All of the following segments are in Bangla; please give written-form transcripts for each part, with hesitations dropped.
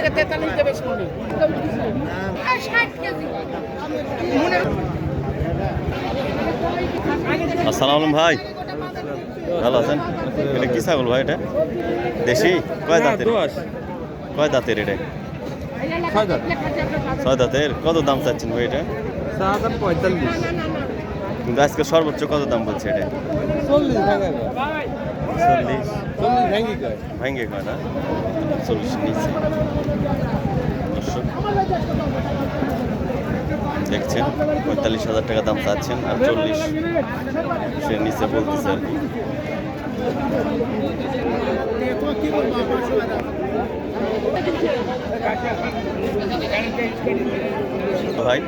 থেকে 43 দেবে শুনি 60 কেজি আসসালামু আলাইকুম ভাই, ভালো আছেন? এটা কি ছাগল ভাই? এটা দেশি? কয় দাঁতের? কয় দাঁতের এটা? 6 দাঁতের। কত দাম চাচ্ছেন ভাই এটা? 45। কিন্তু আজকে সর্বোচ্চ কত দাম বলছে এটা? 40 ভাঙ্গে কয় না? 40 নিচে। দর্শক দেখছেন 45,000 টাকা দাম চাচ্ছেন, আর 40 সে নিচে বলতেছে আর কি। ভাই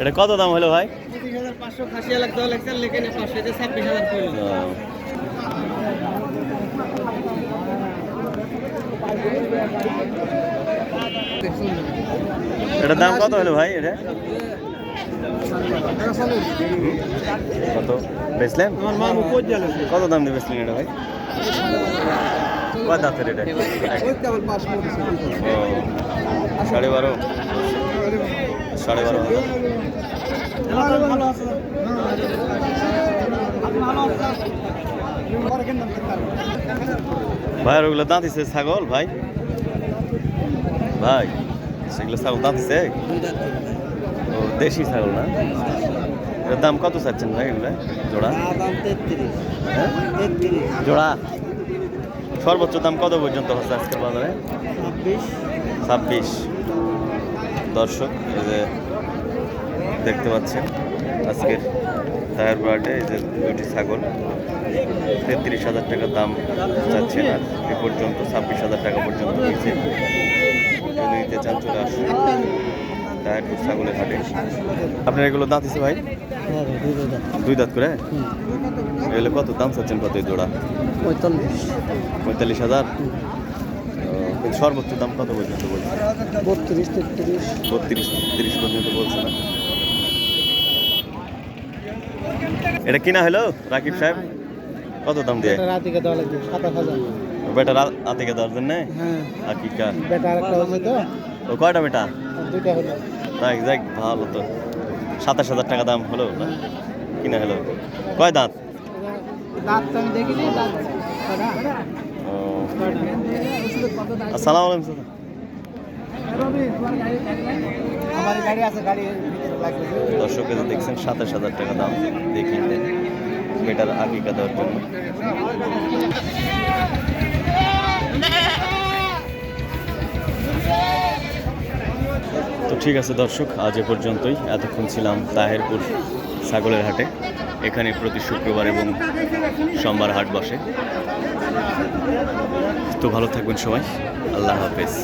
এটা কত দাম হলো ভাই? 25,500 খাসিয়া লাখ 10 লাখ লেখে না 500 তে 26,000 কইলো। এটার দাম কত হলো ভাই? এটা কত বেচলেন? আমার মামু কই গেল? কত দাম দিয়ে বেচলেন এটা ভাই? কয় দাঁতের এটা? ওই কেবল 5 পড়ছে। ও 12.5 12.5। ভালো আছে। ভালো আছে। ভাই আর ওগুলো দাঁতিছে ছাগল ভাই? ভাই সেগুলো ছাগল দাঁতিছে? ও দেশি ছাগল না? এর দাম কত চাচ্ছেন ভাই এগুলো জোড়া? দাম 33। হ্যাঁ 33 জোড়া। সর্বোচ্চ দাম কত পর্যন্ত হচ্ছে আজকের বাজারে? 26। দর্শক এই যে দেখতে পাচ্ছেন আজকের টায়ার বার্ডে এই যে দুটি ছাগল 33,000 টাকা দাম চাচ্ছেন, আর এ পর্যন্ত 26,000 টাকা পর্যন্ত হয়েছে। যদি নিতে চান চলে আসুন টায়ারপুর ছাগলের হাটে। আপনার এগুলো দাঁত আছে ভাই? দুই দাঁত করে? এগুলো কত দাম চাচ্ছেন? কত জোড়া? 45,000। কিন্তু সর্বোচ্চ দাম কত পর্যন্ত বলছে? 32 33 32-33 পর্যন্ত বলছে না। এটা কিনা হলো রাকিব সাহেব? কত দাম দিয়ে? রাতিকে দেওয়া লাগবে 27,000। বেটার আতিকে দেওয়ার জন্য? হ্যাঁ আকিকা। বেটা আরেকটা হচ্ছে তো? ও কয়টা বেটা? দুইটা হলো। তাই যাক ভালো তো। 27,000 টাকা দাম হলো না? কিনা হলো। কয় দাঁত? দাঁত আমি দেখিনি, দাঁত ও আসসালামু আলাইকুম। আমার গাড়ি আছে, গাড়ি লাগবে। দর্শক এসে দেখছেন 27,000 টাকা দাম দেখি বেটার আকিকা দেওয়ার জন্য। তো ঠিক আছে দর্শক, আজ এ পর্যন্তই। এতক্ষণ ছিলাম তাহেরপুর ছাগলের হাটে। এখানে প্রতি শুক্রবার এবং সোমবার হাট বসে। তো ভালো থাকবেন সবাই, আল্লাহ হাফেজ।